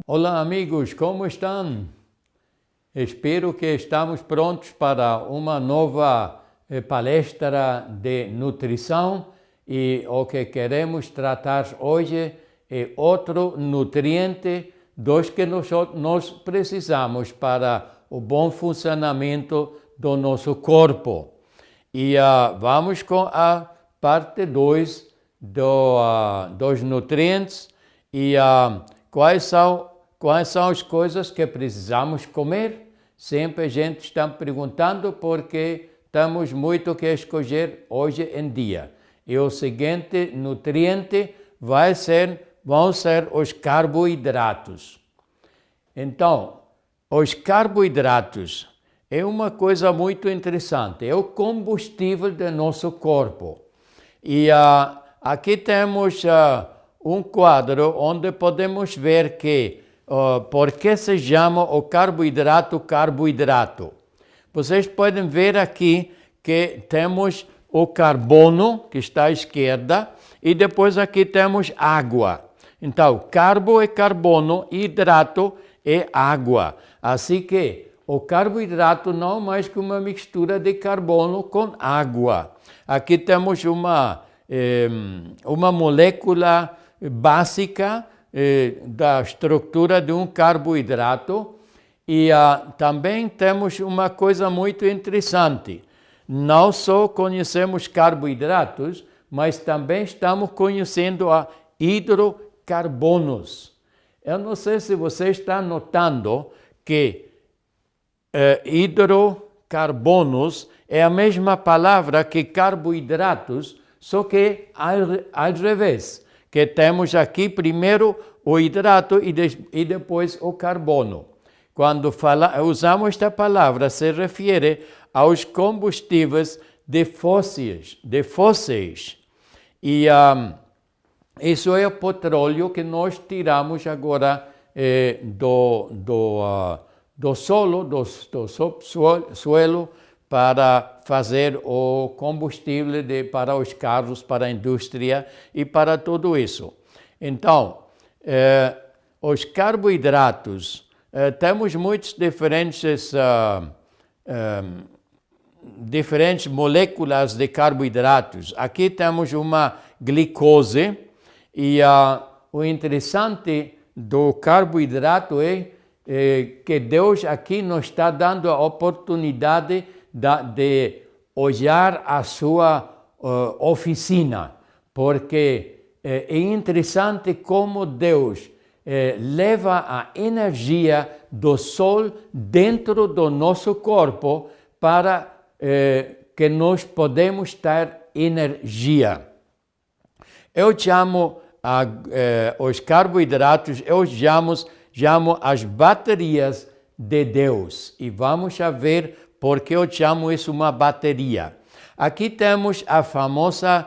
Olá amigos, como estão? Espero que estamos prontos para uma nova palestra de nutrição e o que queremos tratar hoje é outro nutriente dos que nós precisamos para o bom funcionamento do nosso corpo. E vamos com a parte 2 dos nutrientes e quais são as coisas que precisamos comer. Sempre a gente está perguntando porque temos muito que escolher hoje em dia. E o seguinte nutriente vão ser os carboidratos. Então, os carboidratos é uma coisa muito interessante, é o combustível do nosso corpo. E aqui temos um quadro onde podemos ver que por que se chama o carboidrato carboidrato. Vocês podem ver aqui que temos o carbono, que está à esquerda, e depois aqui temos água. Então, carbo é carbono, hidrato é água. Assim que o carboidrato não é mais que uma mistura de carbono com água. Aqui temos uma molécula básica da estrutura de um carboidrato e também temos uma coisa muito interessante. Não só conhecemos carboidratos, mas também estamos conhecendo hidrocarbonos. Eu não sei se você está notando que hidrocarbonos é a mesma palavra que carboidratos, só que ao revés. Que temos aqui primeiro o hidrato e depois o carbono. Quando usamos esta palavra, se refere aos combustíveis de fósseis. E isso é o petróleo que nós tiramos agora do solo para fazer o combustível para os carros, para a indústria e para tudo isso. Então, os carboidratos, temos muitas diferentes moléculas de carboidratos. Aqui temos uma glicose e o interessante do carboidrato é que Deus aqui nos está dando a oportunidade de olhar a sua oficina, porque é interessante como Deus leva a energia do sol dentro do nosso corpo para que nós podemos ter energia. Eu chamo os carboidratos, eu chamo as baterias de Deus e vamos ver porque eu chamo isso uma bateria. Aqui temos a famosa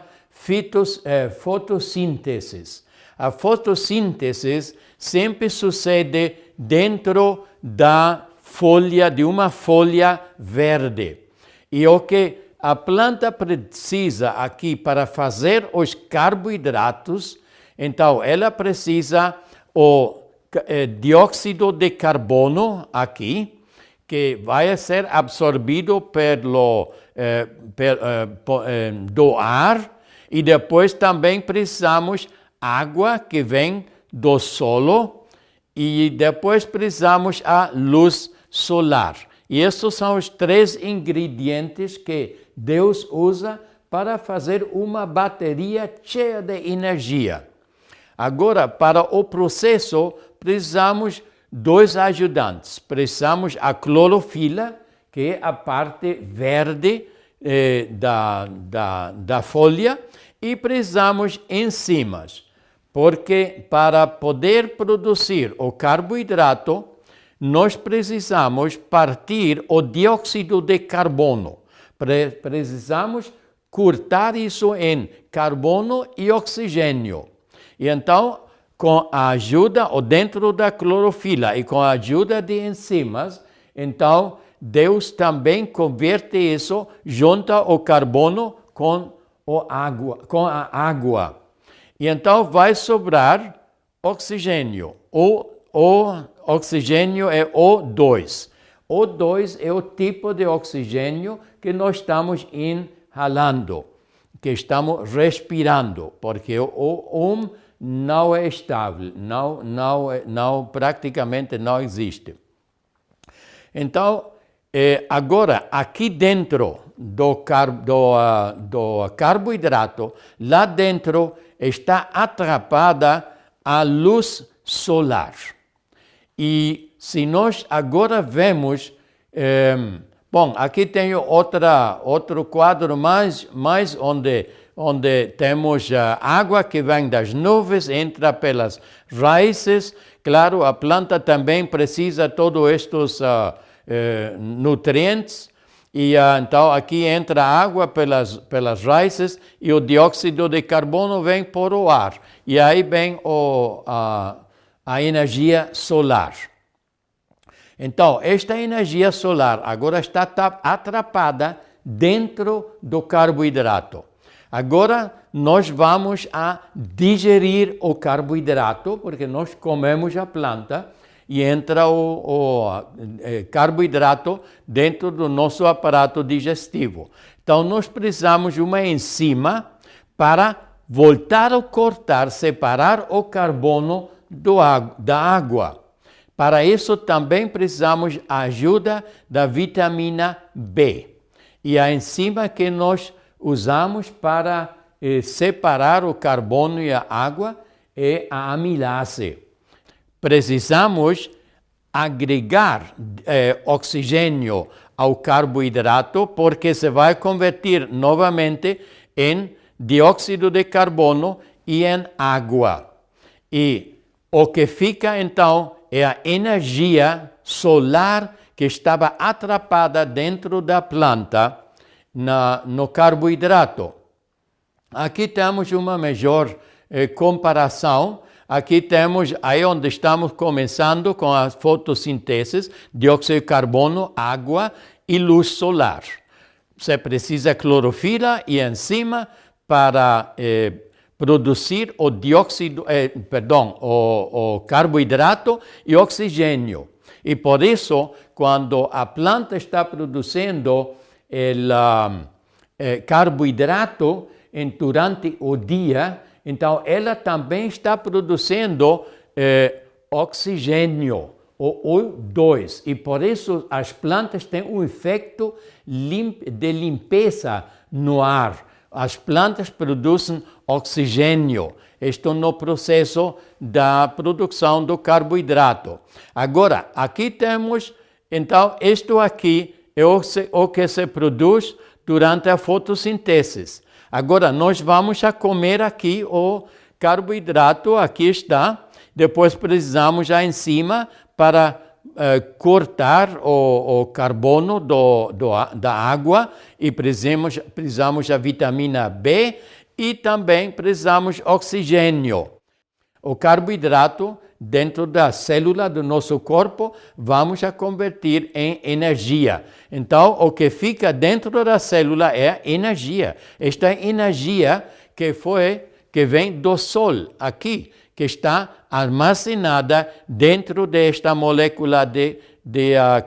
fotossíntese. A fotossíntese sempre sucede dentro de uma folha verde. E o que a planta precisa aqui para fazer os carboidratos, então ela precisa o dióxido de carbono aqui, que vai ser absorvido do ar, e depois também precisamos água que vem do solo, e depois precisamos a luz solar. E esses são os 3 ingredientes que Deus usa para fazer uma bateria cheia de energia. Agora, para o processo, precisamos 2 ajudantes. Precisamos a clorofila, que é a parte verde da folha, e precisamos enzimas. porque para poder produzir o carboidrato, nós precisamos partir o dióxido de carbono. Precisamos cortar isso em carbono e oxigênio. E então, com a ajuda, ou dentro da clorofila e com a ajuda de enzimas, então Deus também converte isso, junta o carbono com a água. E então vai sobrar oxigênio. O oxigênio é O2. O2 é o tipo de oxigênio que nós estamos inhalando, que estamos respirando, porque o não é estável, praticamente não existe. Então, agora, aqui dentro do carboidrato, lá dentro está atrapada a luz solar. E se nós agora vemos, bom, aqui tem outro quadro mais onde temos água que vem das nuvens, entra pelas raízes. Claro, a planta também precisa de todos estes nutrientes. E então aqui entra água pelas raízes e o dióxido de carbono vem por o ar. E aí vem a energia solar. Então, esta energia solar agora está atrapada dentro do carboidrato. Agora, nós vamos a digerir o carboidrato, porque nós comemos a planta e entra o carboidrato dentro do nosso aparato digestivo. Então, nós precisamos de uma enzima para voltar a cortar, separar o carbono da água. Para isso, também precisamos da ajuda da vitamina B. E a enzima que nós usamos para separar o carbono e a água é a amilase. Precisamos agregar oxigênio ao carboidrato, porque se vai converter novamente em dióxido de carbono e em água. E o que fica então é a energia solar que estava atrapada dentro da planta no carboidrato. Aqui temos uma melhor comparação. Aqui temos aí onde estamos começando com a fotossíntese, dióxido de carbono, água e luz solar. Você precisa de clorofila e enzima para produzir o carboidrato e oxigênio. E por isso, quando a planta está produzindo carboidrato durante o dia, então ela também está produzindo oxigênio, o O2. E por isso as plantas têm um efeito de limpeza no ar. As plantas produzem oxigênio. Isto no processo da produção do carboidrato. Agora, aqui temos, então, isto aqui é o que se produz durante a fotossíntese. Agora, nós vamos a comer aqui o carboidrato, aqui está. Depois precisamos a enzima para cortar o carbono da água e precisamos da vitamina B e também precisamos oxigênio. O carboidrato dentro da célula do nosso corpo vamos a converter em energia. Então, o que fica dentro da célula é energia. Esta energia que vem do sol aqui, que está armazenada dentro desta molécula de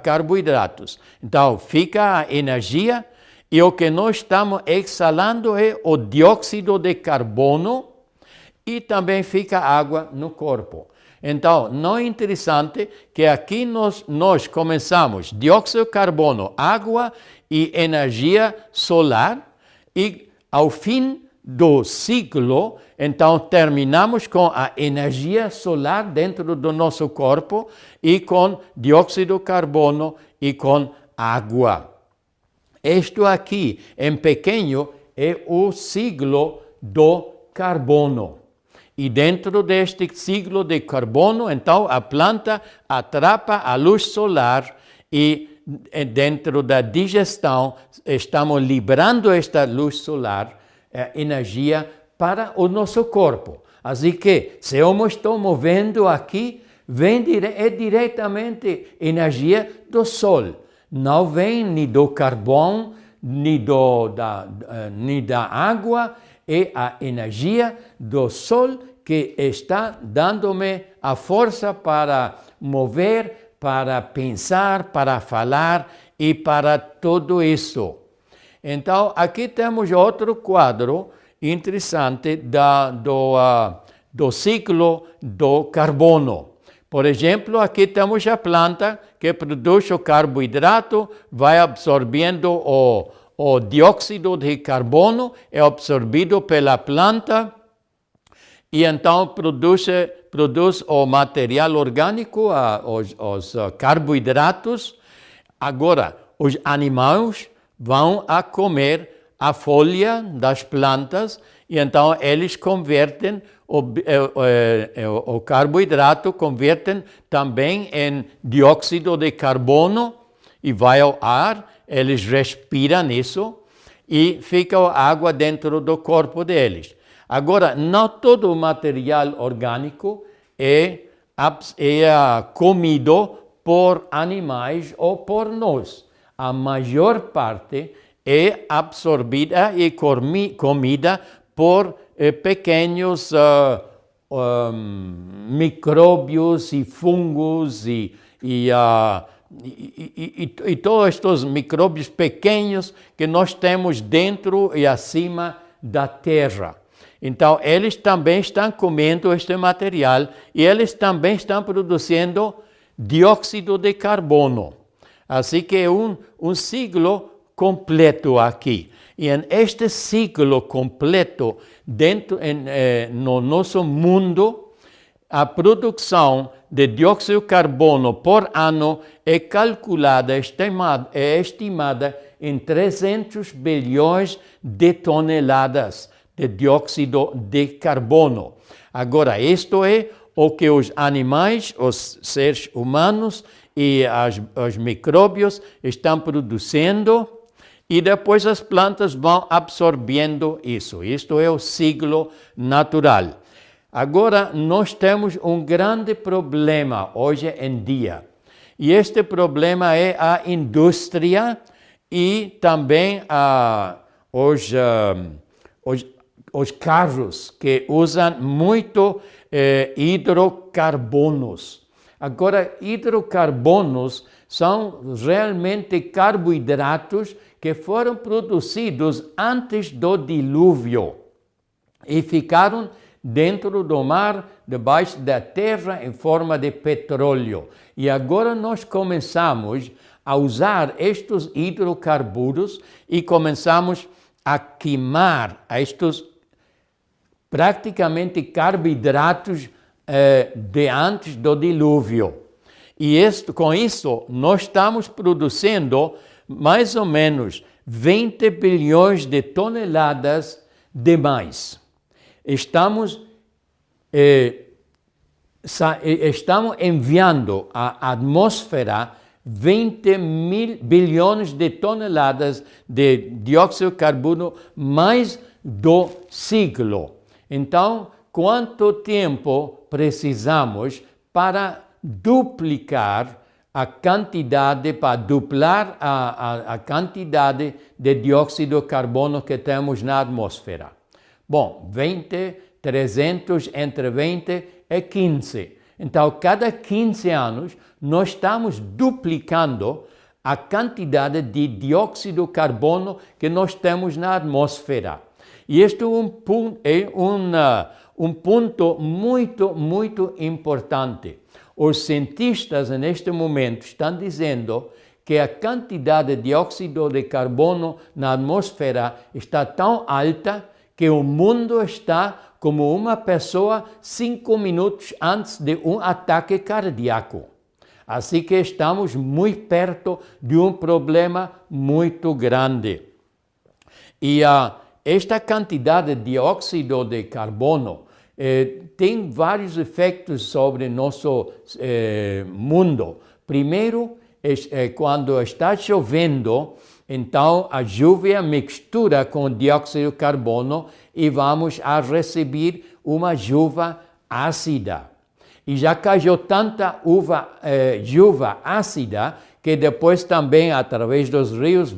carboidratos. Então, fica a energia e o que nós estamos exalando é o dióxido de carbono e também fica água no corpo. Então, não é interessante que aqui nós começamos dióxido de carbono, água e energia solar e ao fim do ciclo, então terminamos com a energia solar dentro do nosso corpo e com dióxido de carbono e com água. Isto aqui, em pequeno, é o ciclo do carbono. E dentro deste ciclo de carbono, então, a planta atrapa a luz solar e dentro da digestão estamos liberando esta luz solar, energia para o nosso corpo. Assim que, se eu estou movendo aqui, é diretamente energia do sol. Não vem nem do carvão, nem da água, é a energia do sol que está dando-me a força para mover, para pensar, para falar e para tudo isso. Então, aqui temos outro quadro interessante do ciclo do carbono. Por exemplo, aqui temos a planta que produz o carboidrato, vai absorvendo o dióxido de carbono, é absorvido pela planta e então produz o material orgânico, os carboidratos. Agora, os animais vão a comer a folha das plantas e então eles convertem o carboidrato, convertem também em dióxido de carbono e vai ao ar, eles respiram isso e fica a água dentro do corpo deles. Agora, não todo o material orgânico é comido por animais ou por nós. A maior parte é absorvida e comida por pequenos micróbios e fungos e todos estes micróbios pequenos que nós temos dentro e acima da terra. Então, eles também estão comendo este material e eles também estão produzindo dióxido de carbono. Assim que é um ciclo completo aqui. E este ciclo completo, no nosso mundo, a produção de dióxido de carbono por ano é calculada, é estimada em 300 bilhões de toneladas de dióxido de carbono. Agora, isto é o que os animais, os seres humanos e os micróbios estão produzindo e depois as plantas vão absorvendo isso. Isto é o ciclo natural. Agora, nós temos um grande problema hoje em dia. E este problema é a indústria e também os carros que usam muito hidrocarbonos. Agora, hidrocarbonos são realmente carboidratos que foram produzidos antes do dilúvio e ficaram dentro do mar, debaixo da terra, em forma de petróleo. E agora nós começamos a usar estes hidrocarburos e começamos a queimar estes praticamente carboidratos de antes do dilúvio. E com isso, nós estamos produzindo mais ou menos 20 bilhões de toneladas de mais. Estamos enviando à atmosfera 20 bilhões de toneladas de dióxido de carbono mais do ciclo. Então, quanto tempo precisamos para duplicar a quantidade, para duplar a quantidade de dióxido de carbono que temos na atmosfera? Bom, 300 entre 20 é 15. Então, cada 15 anos, nós estamos duplicando a quantidade de dióxido de carbono que nós temos na atmosfera. E este é um ponto muito, muito importante. Os cientistas, neste momento, estão dizendo que a quantidade de dióxido de carbono na atmosfera está tão alta que o mundo está como uma pessoa 5 minutos antes de um ataque cardíaco. Assim que estamos muito perto de um problema muito grande. E esta quantidade de dióxido de carbono tem vários efeitos sobre nosso mundo. Primeiro, quando está chovendo, então a chuva mistura com o dióxido de carbono e vamos a receber uma chuva ácida. E já caiu tanta chuva ácida que depois também, através dos rios,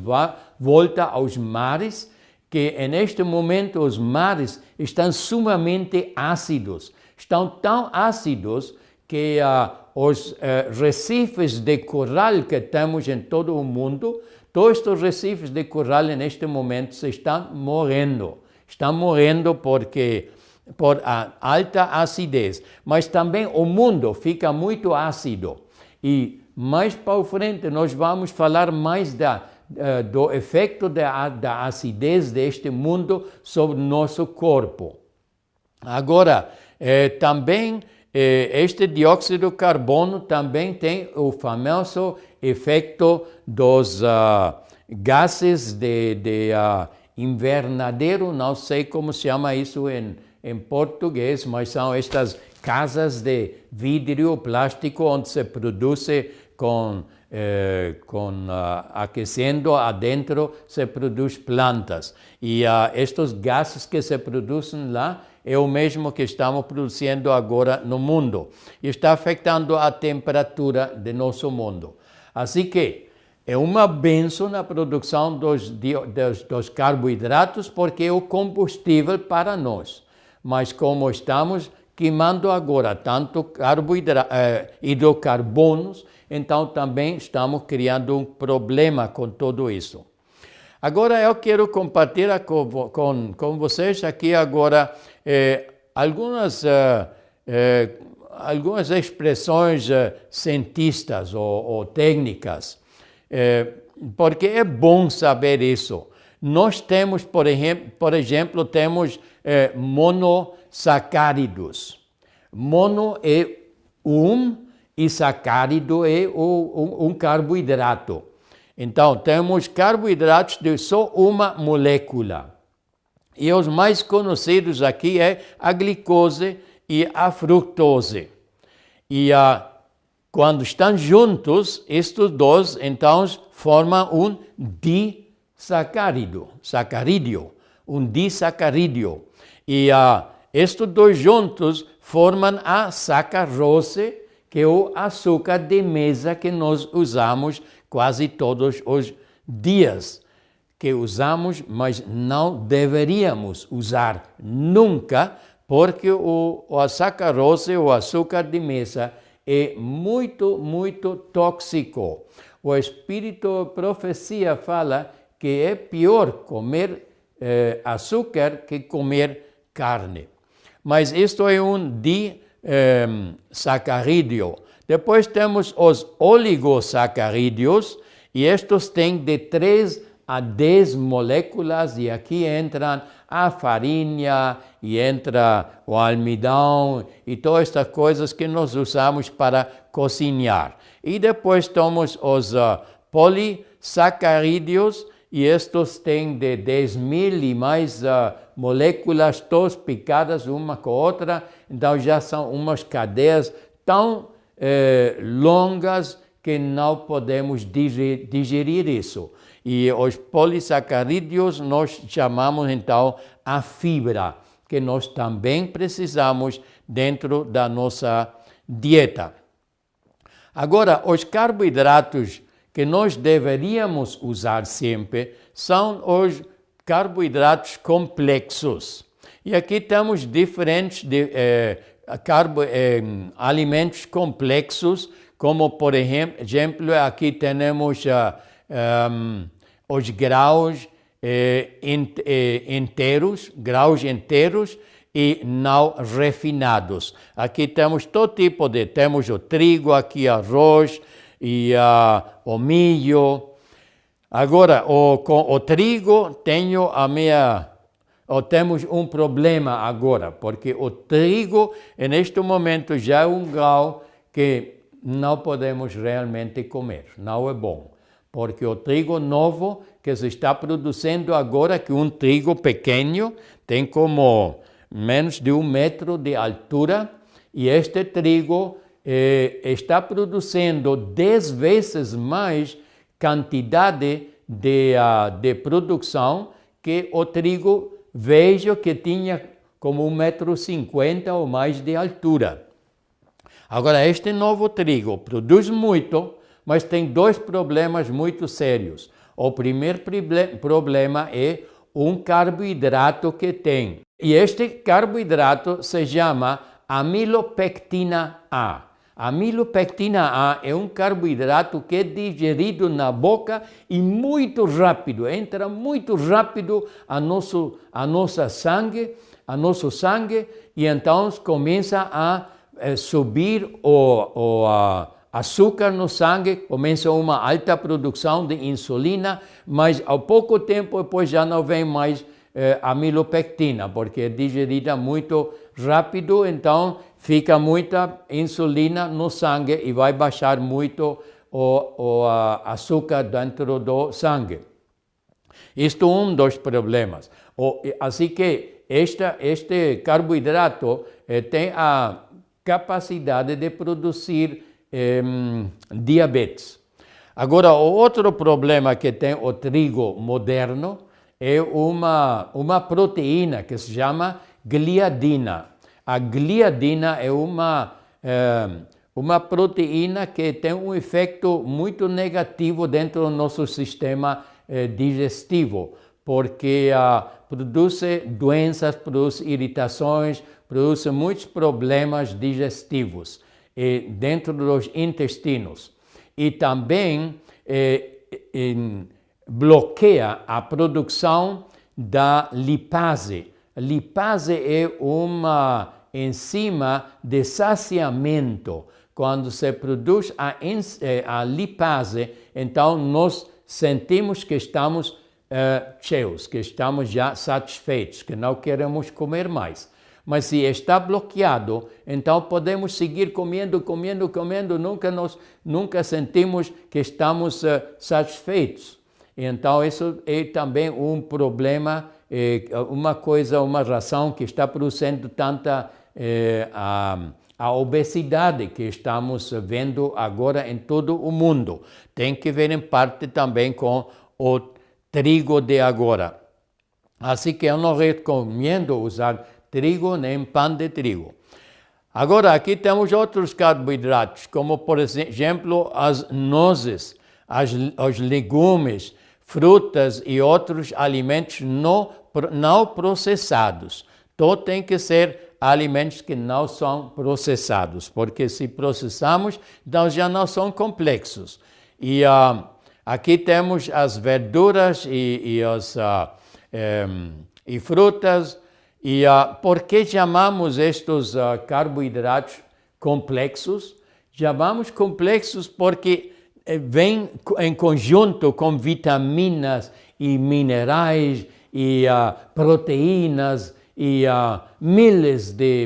volta aos mares, que neste momento os mares estão sumamente ácidos. Estão tão ácidos que os recifes de coral que temos em todo o mundo, todos estes recifes de coral neste momento estão morrendo. Estão morrendo por a alta acidez. Mas também o mundo fica muito ácido. E mais para frente nós vamos falar mais do efeito da acidez deste mundo sobre nosso corpo. Agora, também este dióxido de carbono também tem o famoso efeito dos gases de invernadeiro, não sei como se chama isso em português, mas são estas casas de vidro plástico onde se produz aquecendo adentro, se produz plantas. E estes gases que se produzem lá é o mesmo que estamos produzindo agora no mundo. E está afetando a temperatura de nosso mundo. Assim que é uma bênção na produção dos carboidratos, porque é o combustível para nós. Mas como estamos queimando agora tanto hidrocarbonos, então também estamos criando um problema com tudo isso. Agora eu quero compartilhar com vocês aqui agora algumas expressões cientistas ou técnicas, porque é bom saber isso. Nós temos, por exemplo, temos monossacáridos. Mono é e sacárido é um carboidrato. Então, temos carboidratos de só uma molécula. E os mais conhecidos aqui é a glicose e a fructose. E quando estão juntos, estes dois, então, formam um disacarídeo. Um disacarídeo. E estes dois juntos formam a sacarose, que é o açúcar de mesa que nós usamos quase todos os dias. Que usamos, mas não deveríamos usar nunca, porque a sacarose, o açúcar de mesa, é muito, muito tóxico. O Espírito Profecia fala que é pior comer açúcar que comer carne. Mas isto é um disacarídeo. Depois temos os oligosacarídeos, e estes têm de 3 a 10 moléculas, e aqui entram a farinha, e entra o almidão, e todas estas coisas que nós usamos para cozinhar. E depois temos os polissacarídeos, e estes têm de 10.000 e mais moléculas, todas picadas uma com a outra, então já são umas cadeias tão longas que não podemos digerir isso. E os polissacarídeos nós chamamos então a fibra, que nós também precisamos dentro da nossa dieta. Agora, os carboidratos que nós deveríamos usar sempre são os carboidratos complexos. E aqui temos diferentes alimentos complexos, como por exemplo, aqui temos os grãos inteiros e não refinados. Aqui temos todo tipo temos o trigo, aqui arroz e o milho. Agora, com o trigo temos um problema agora, porque o trigo, neste momento, já é um grão que não podemos realmente comer, não é bom. Porque o trigo novo que se está produzindo agora, que um trigo pequeno, tem como menos de 1 metro de altura, e este trigo está produzindo 10 vezes mais quantidade de produção que o trigo vejo que tinha como 1,50 m ou mais de altura. Agora, este novo trigo produz muito, mas tem 2 problemas muito sérios. O primeiro problema é um carboidrato que tem. E este carboidrato se chama amilopectina A. A amilopectina A é um carboidrato que é digerido na boca e muito rápido, entra muito rápido a nosso sangue e então começa a subir o açúcar no sangue, começa uma alta produção de insulina, mas ao pouco tempo depois já não vem mais amilopectina, porque é digerida muito rápido, então fica muita insulina no sangue e vai baixar muito o açúcar dentro do sangue. Isto é um dos problemas. Assim que este carboidrato tem a capacidade de produzir diabetes. Agora, o outro problema que tem o trigo moderno é uma proteína que se chama gliadina. A gliadina é uma proteína que tem um efeito muito negativo dentro do nosso sistema digestivo, porque produz doenças, produz irritações, produz muitos problemas digestivos dentro dos intestinos. E também bloqueia a produção da lipase. Lipase é uma enzima de saciamento. Quando se produz a lipase, então nós sentimos que estamos cheios, que estamos já satisfeitos, que não queremos comer mais. Mas se está bloqueado, então podemos seguir comendo, nunca sentimos que estamos satisfeitos. Então isso é também um problema, uma razão que está produzindo tanta a obesidade que estamos vendo agora em todo o mundo. Tem que ver em parte também com o trigo de agora. Assim que eu não recomendo usar trigo nem pão de trigo. Agora, aqui temos outros carboidratos, como, por exemplo, as nozes, os legumes, frutas e outros alimentos não processados. Então, tem que ser alimentos que não são processados, porque se processamos, então já não são complexos. E aqui temos as verduras e frutas. E por que chamamos estes carboidratos complexos? Chamamos complexos porque vêm em conjunto com vitaminas e minerais e proteínas e milhares de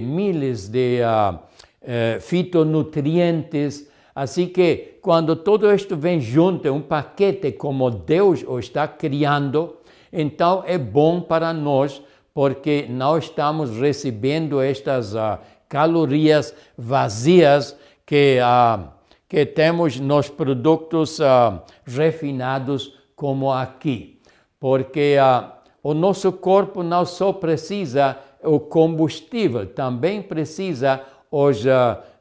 fitonutrientes. Assim que quando tudo isto vem junto, um paquete como Deus o está criando, então é bom para nós, porque não estamos recebendo estas calorias vazias que temos nos produtos refinados como aqui. Porque o nosso corpo não só precisa o combustível, também precisa os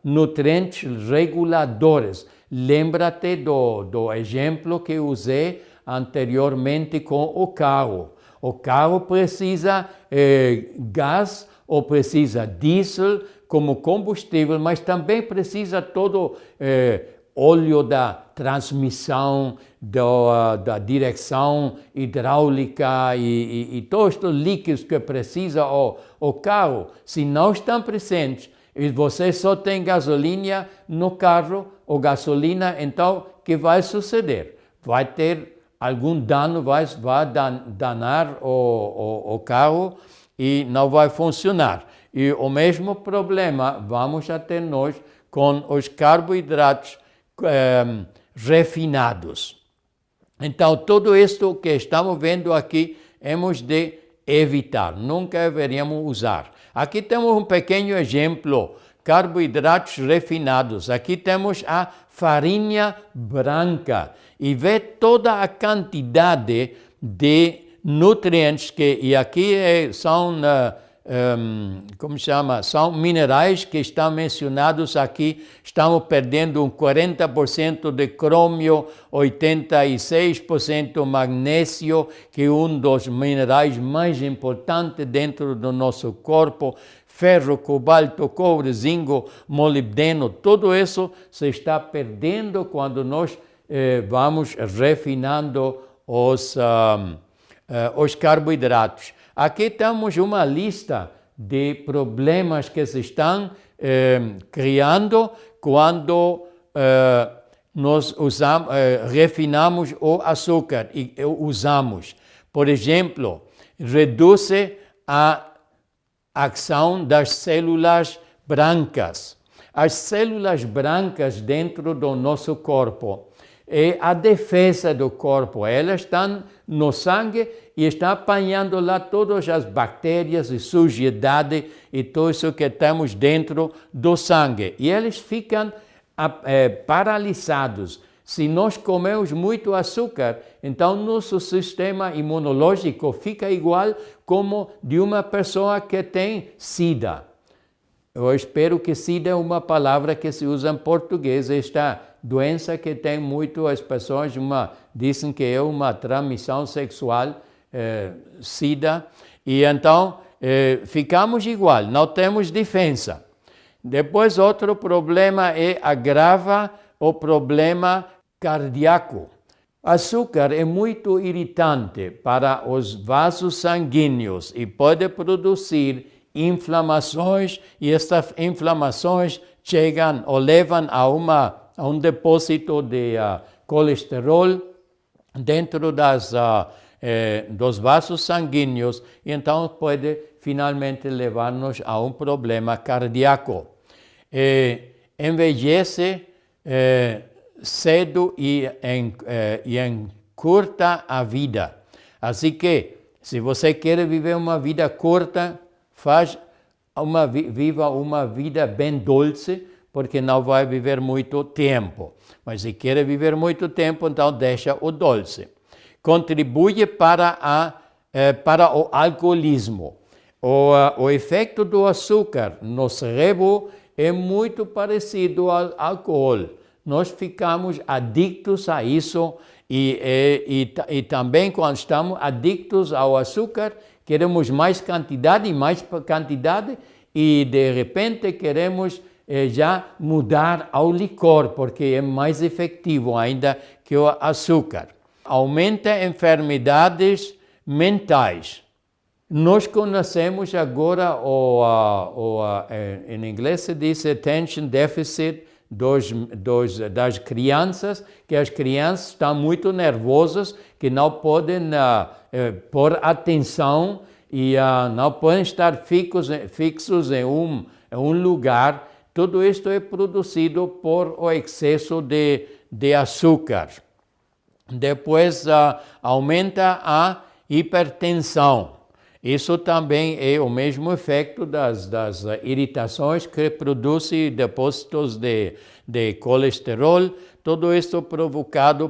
nutrientes reguladores. Lembra-te do exemplo que usei anteriormente com o carro. O carro precisa gás ou precisa diesel como combustível, mas também precisa todo óleo da transmissão, da direção hidráulica e todos os líquidos que precisa o carro. Se não estão presentes e você só tem gasolina no carro ou gasolina, então o que vai suceder? Vai ter algum dano, vai danar o carro e não vai funcionar. E o mesmo problema vamos a ter nós com os carboidratos refinados. Então, tudo isto que estamos vendo aqui, hemos de evitar, nunca deveríamos usar. Aqui temos um pequeno exemplo, carboidratos refinados. Aqui temos a farinha branca e vê toda a quantidade de nutrientes e aqui são, como chama? São minerais que estão mencionados aqui. Estamos perdendo um 40% de crômio, 86% magnésio, que é um dos minerais mais importantes dentro do nosso corpo. Ferro, cobalto, cobre, zinco, molibdeno, tudo isso se está perdendo quando nós vamos refinando os carboidratos. Aqui temos uma lista de problemas que se estão criando quando nós refinamos o açúcar e usamos. Por exemplo, reduz a ação das células brancas. As células brancas dentro do nosso corpo é a defesa do corpo. Elas estão no sangue e estão apanhando lá todas as bactérias e sujidade e tudo isso que temos dentro do sangue. E eles ficam paralisados. Se nós comemos muito açúcar, então nosso sistema imunológico fica igual como de uma pessoa que tem SIDA. Eu espero que SIDA é uma palavra que se usa em português. Esta doença que tem muito as pessoas, dizem que é uma transmissão sexual, SIDA, e então ficamos igual, não temos defesa. Depois outro problema agrava o problema cardíaco. Açúcar é muito irritante para os vasos sanguíneos e pode produzir inflamações, e estas inflamações chegam ou levam a um depósito de colesterol dentro dos vasos sanguíneos, e então pode finalmente levar-nos a um problema cardíaco. Envelhece cedo e encurta a vida. Assim que, se você quer viver uma vida curta, viva uma vida bem doce, porque não vai viver muito tempo. Mas se quer viver muito tempo, então deixa o doce. Contribui para o alcoolismo. O efeito do açúcar no cérebro é muito parecido ao álcool. Nós ficamos adictos a isso e também quando estamos adictos ao açúcar, queremos mais quantidade e de repente queremos já mudar ao licor, porque é mais efetivo ainda que o açúcar. Aumenta enfermidades mentais. Nós conhecemos agora, em inglês se diz attention deficit das crianças, que as crianças estão muito nervosas, que não podem pôr atenção e não podem estar fixos em um lugar. Tudo isto é produzido por o excesso de açúcar. Depois aumenta a hipertensão. Isso também é o mesmo efeito das irritações que produzem depósitos de colesterol, tudo isso provocado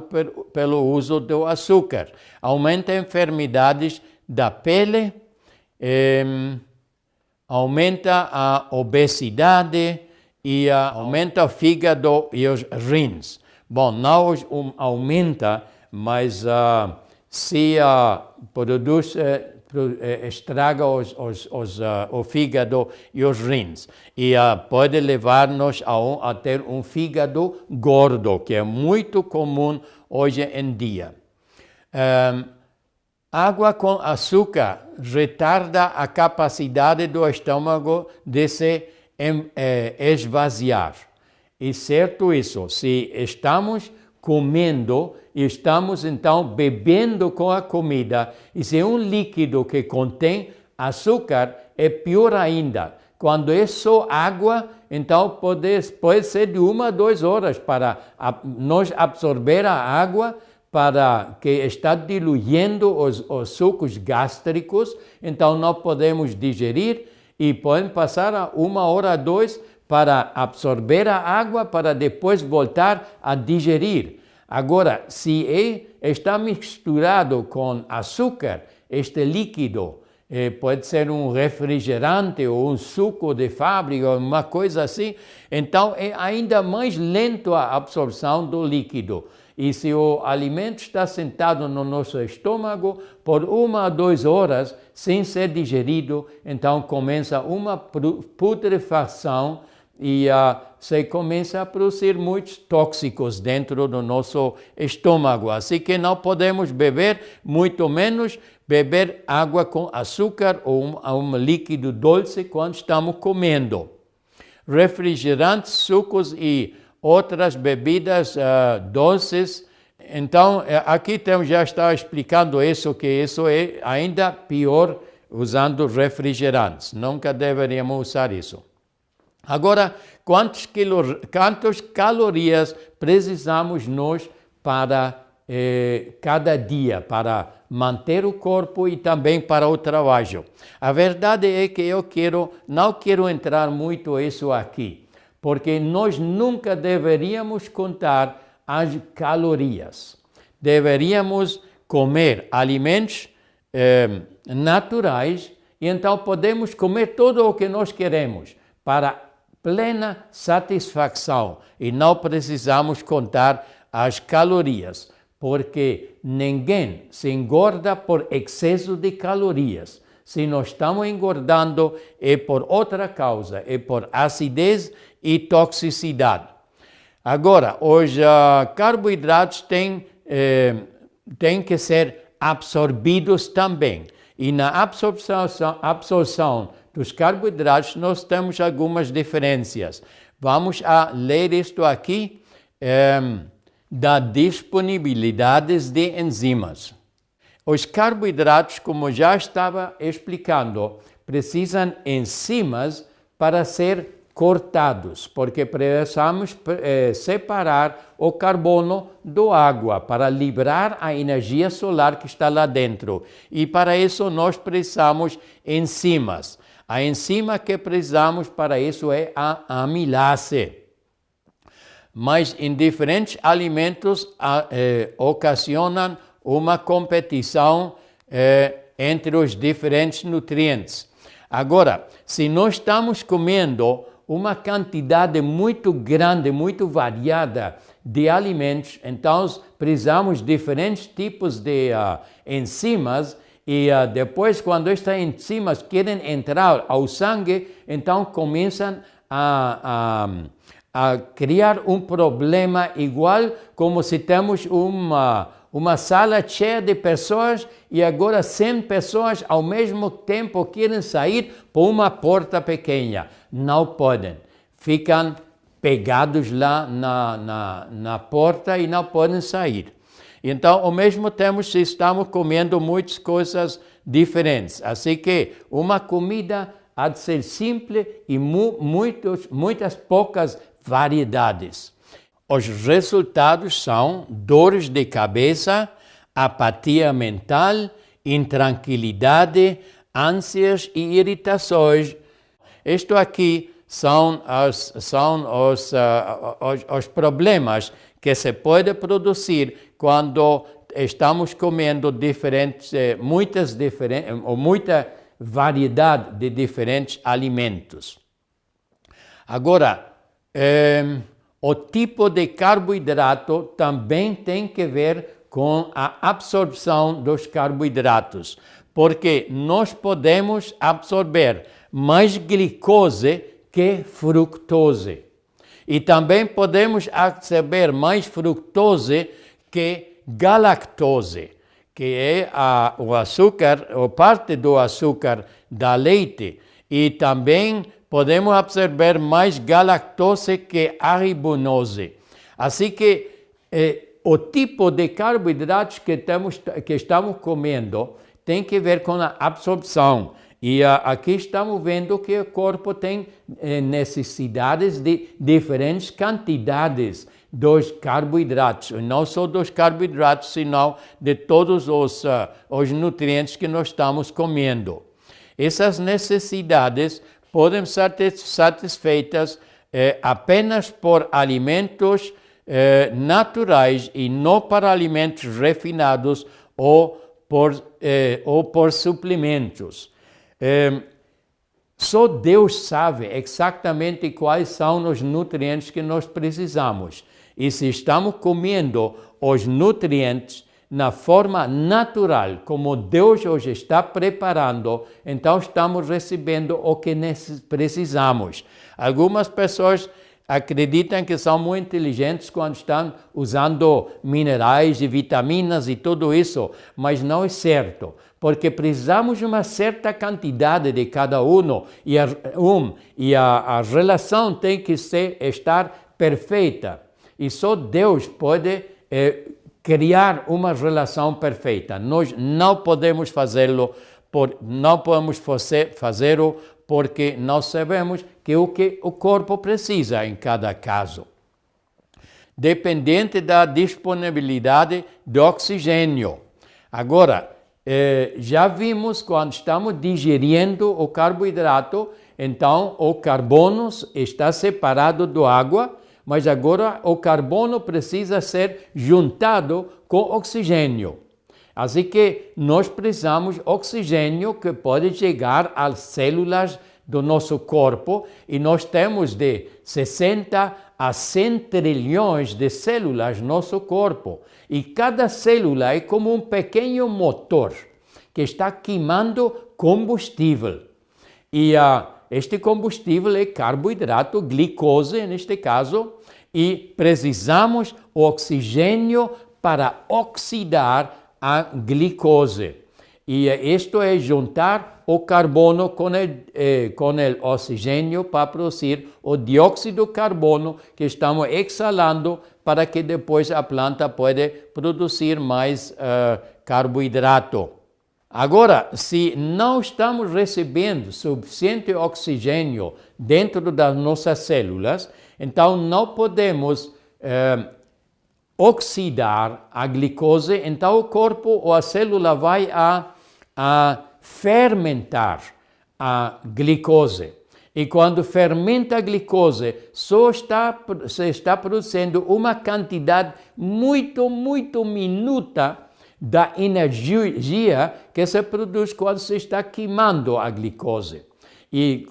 pelo uso do açúcar. Aumenta enfermidades da pele, aumenta a obesidade e aumenta o fígado e os rins. Bom, não aumenta, mas se produz... estraga o fígado e os rins. E pode levar-nos a ter um fígado gordo, que é muito comum hoje em dia. Água com açúcar retarda a capacidade do estômago de se esvaziar. E certo isso, se estamos comendo e estamos então bebendo com a comida, e se é um líquido que contém açúcar, é pior ainda. Quando é só água, então pode ser de 1 a 2 horas para nós absorver a água, para que está diluindo os sucos gástricos, então não podemos digerir e podem passar a 1 ou 2 para absorver a água para depois voltar a digerir. Agora, se está misturado com açúcar, este líquido, pode ser um refrigerante ou um suco de fábrica, uma coisa assim, então é ainda mais lento a absorção do líquido. E se o alimento está sentado no nosso estômago por 1 ou 2 horas sem ser digerido, então começa uma putrefação e se começa a produzir muitos tóxicos dentro do nosso estômago. Assim que não podemos beber, muito menos beber água com açúcar ou um líquido doce quando estamos comendo. Refrigerantes, sucos e outras bebidas doces. Então, aqui já está explicando isso, que isso é ainda pior usando refrigerantes. Nunca deveríamos usar isso. Agora, quantas calorias precisamos nós para cada dia, para manter o corpo e também para o trabalho? A verdade é que não quero entrar muito nisso aqui, porque nós nunca deveríamos contar as calorias. Deveríamos comer alimentos naturais e então podemos comer tudo o que nós queremos para plena satisfação e não precisamos contar as calorias, porque ninguém se engorda por excesso de calorias. Se nós estamos engordando é por outra causa, é por acidez e toxicidade. Agora, os carboidratos têm que ser absorvidos também. E na absorção dos carboidratos nós temos algumas diferenças. Vamos a ler isto aqui da disponibilidade de enzimas. Os carboidratos, como já estava explicando, precisam de enzimas para ser cortados, porque precisamos separar o carbono da água para liberar a energia solar que está lá dentro. E para isso nós precisamos de enzimas. A enzima que precisamos para isso é a amilase. Mas em diferentes alimentos ocasionam uma competição entre os diferentes nutrientes. Agora, se nós estamos comendo uma quantidade muito grande, muito variada de alimentos, então precisamos de diferentes tipos de enzimas e depois, quando estas enzimas querem entrar ao sangue, então começam a criar um problema igual como se temos uma sala cheia de pessoas e agora 100 pessoas ao mesmo tempo querem sair por uma porta pequena. Não podem. Ficam pegados lá na porta e não podem sair. Então, ao mesmo tempo, estamos comendo muitas coisas diferentes. Assim que uma comida há de ser simples e muitas poucas variedades. Os resultados são dores de cabeça, apatia mental, intranquilidade, ânsias e irritações. Isto aqui são os problemas que se pode produzir quando estamos comendo muita variedade de diferentes alimentos. Agora, o tipo de carboidrato também tem que ver com a absorção dos carboidratos, porque nós podemos absorver mais glicose que fructose. E também podemos absorver mais fructose que galactose, que é o açúcar, ou parte do açúcar da leite. E também podemos absorver mais galactose que arabinose. Assim que o tipo de carboidratos que estamos comendo tem que ver com a absorção. E aqui estamos vendo que o corpo tem necessidades de diferentes quantidades dos carboidratos, não só dos carboidratos, senão de todos os nutrientes que nós estamos comendo. Essas necessidades podem ser satisfeitas apenas por alimentos naturais e não para alimentos refinados ou por suplementos. Só Deus sabe exatamente quais são os nutrientes que nós precisamos. E se estamos comendo os nutrientes na forma natural, como Deus hoje está preparando, então estamos recebendo o que precisamos. Algumas pessoas acreditam que são muito inteligentes quando estão usando minerais e vitaminas e tudo isso, mas não é certo, porque precisamos de uma certa quantidade de cada e a relação tem que estar perfeita. E só Deus pode criar uma relação perfeita. Nós não podemos fazê-lo, porque nós sabemos que o corpo precisa em cada caso. Dependente da disponibilidade do oxigênio. Agora, já vimos quando estamos digerindo o carboidrato, então o carbono está separado da água, mas agora o carbono precisa ser juntado com oxigênio. Assim que nós precisamos de oxigênio que pode chegar às células do nosso corpo e nós temos de 60 a 100 trilhões de células no nosso corpo. E cada célula é como um pequeno motor que está queimando combustível. E este combustível é carboidrato, glicose neste caso, e precisamos do oxigênio para oxidar a glicose. E isto é juntar o carbono com o oxigênio para produzir o dióxido de carbono que estamos exalando para que depois a planta pode produzir mais carboidrato. Agora, se não estamos recebendo suficiente oxigênio dentro das nossas células, então não podemos oxidar a glicose, então o corpo ou a célula vai a fermentar a glicose. E quando fermenta a glicose, se está produzindo uma quantidade muito minuta da energia que se produz quando se está queimando a glicose. E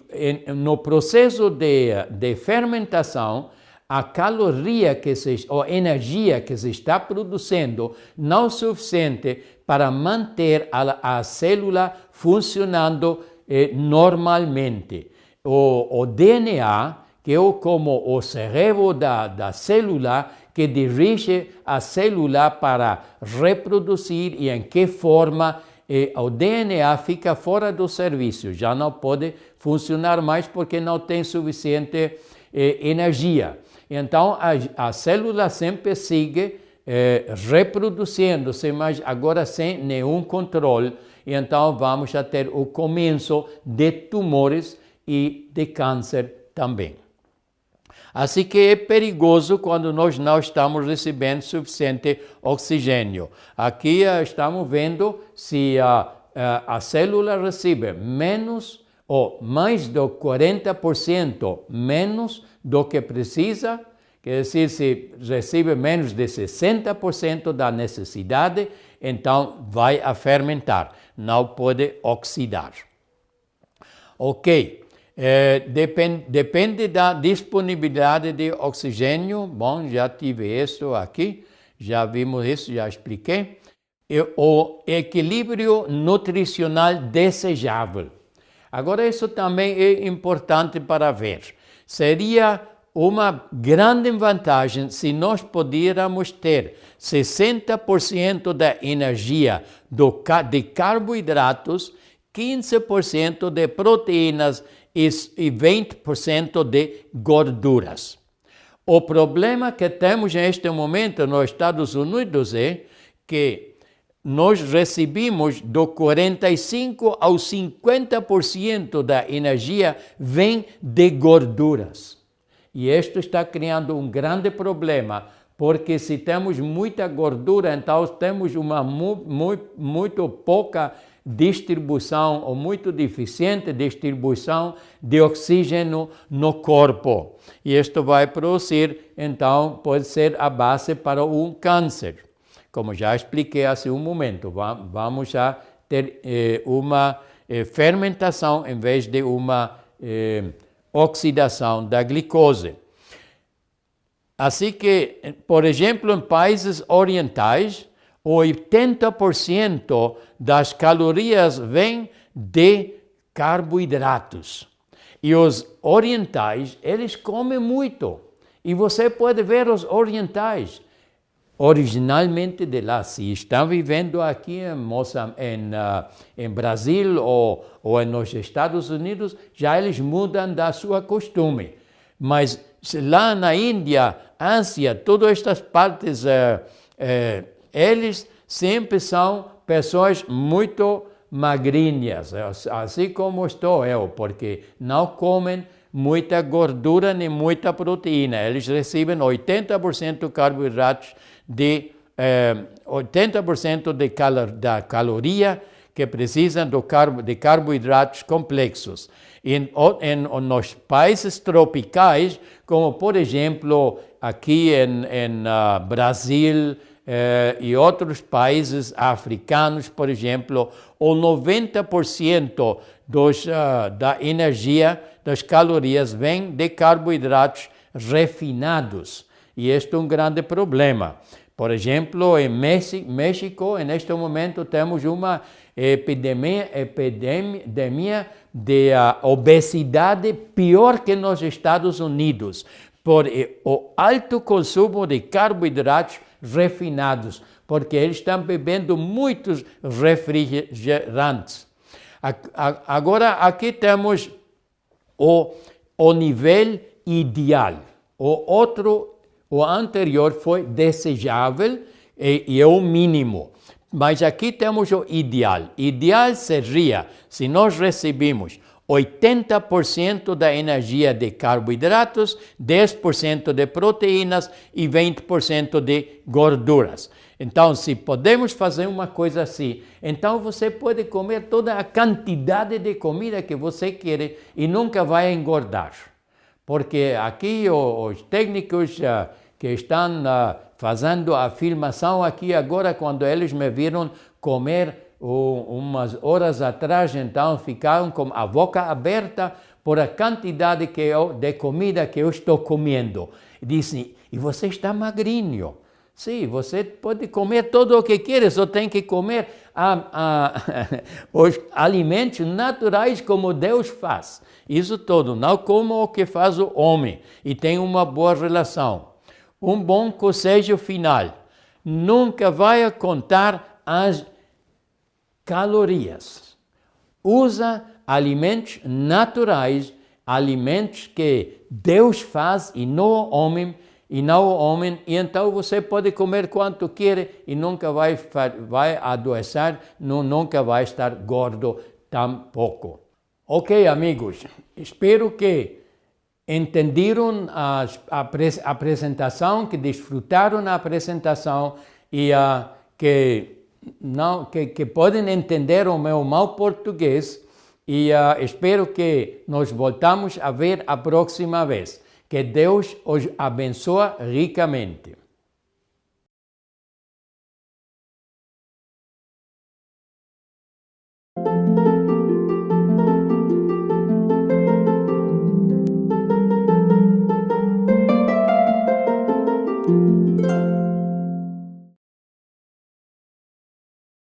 no processo de fermentação, a caloria ou energia que se está produzindo não é suficiente para manter a célula funcionando normalmente. O DNA, que é como o cérebro da célula, que dirige a célula para reproduzir e em que forma, o DNA fica fora do serviço, já não pode funcionar mais porque não tem suficiente energia. Então, a célula sempre segue reproduzindo-se, mas agora sem nenhum controle. E então, vamos a ter o começo de tumores e de câncer também. Assim que é perigoso quando nós não estamos recebendo suficiente oxigênio. Aqui estamos vendo se a célula recebe menos ou mais de 40% menos do que precisa, quer dizer, se recebe menos de 60% da necessidade, então vai a fermentar, não pode oxidar. Ok, depende da disponibilidade de oxigênio, bom, já tive isso aqui, já vimos isso, já expliquei. O equilíbrio nutricional desejável. Agora, isso também é importante para ver. Seria uma grande vantagem se nós pudiéramos ter 60% da energia de carboidratos, 15% de proteínas e 20% de gorduras. O problema que temos neste momento nos Estados Unidos é que nós recebemos do 45% ao 50% da energia vem de gorduras. E isto está criando um grande problema, porque se temos muita gordura, então temos uma muito pouca distribuição ou muito deficiente distribuição de oxígeno no corpo. E isto vai produzir, então, pode ser a base para um câncer. Como já expliquei há um momento, vamos já ter uma fermentação em vez de uma oxidação da glicose. Assim que, por exemplo, em países orientais, 80% das calorias vêm de carboidratos. E os orientais, eles comem muito. E você pode ver os orientais, originalmente de lá, se estão vivendo aqui em Brasil ou nos Estados Unidos, já eles mudam da sua costume. Mas lá na Índia, Ásia, todas estas partes, eles sempre são pessoas muito magrinhas, assim como estou eu, porque não comem muita gordura nem muita proteína. Eles recebem 80% carboidratos, 80% da caloria que precisam de carboidratos complexos. Nos países tropicais, como por exemplo aqui em Brasil e outros países africanos, por exemplo, o 90% da energia, das calorias, vem de carboidratos refinados. E este é um grande problema. Por exemplo, em México, neste momento, temos uma epidemia de obesidade pior que nos Estados Unidos, por o alto consumo de carboidratos refinados, porque eles estão bebendo muitos refrigerantes. Agora, aqui temos o nível ideal. O anterior foi desejável e é o mínimo. Mas aqui temos o ideal. Ideal seria se nós recebemos 80% da energia de carboidratos, 10% de proteínas e 20% de gorduras. Então, se podemos fazer uma coisa assim, então você pode comer toda a quantidade de comida que você quer e nunca vai engordar. Porque aqui os técnicos que estão fazendo a filmação aqui agora, quando eles me viram comer umas horas atrás, então ficaram com a boca aberta por a quantidade de comida que eu estou comendo. Dizem, e você está magrinho. Sim, você pode comer tudo o que quer, só tem que comer os alimentos naturais como Deus faz. Isso tudo, não como o que faz o homem. E tem uma boa relação. Um bom conselho final. Nunca vai contar as calorias. Usa alimentos naturais, alimentos que Deus faz e não o homem, e então você pode comer quanto quer e nunca vai adoecer, nunca vai estar gordo tampouco. Ok, amigos, espero que entenderam a apresentação, que desfrutaram da apresentação e que podem entender o meu mau português e espero que nos voltamos a ver a próxima vez. Que Deus os abençoe ricamente.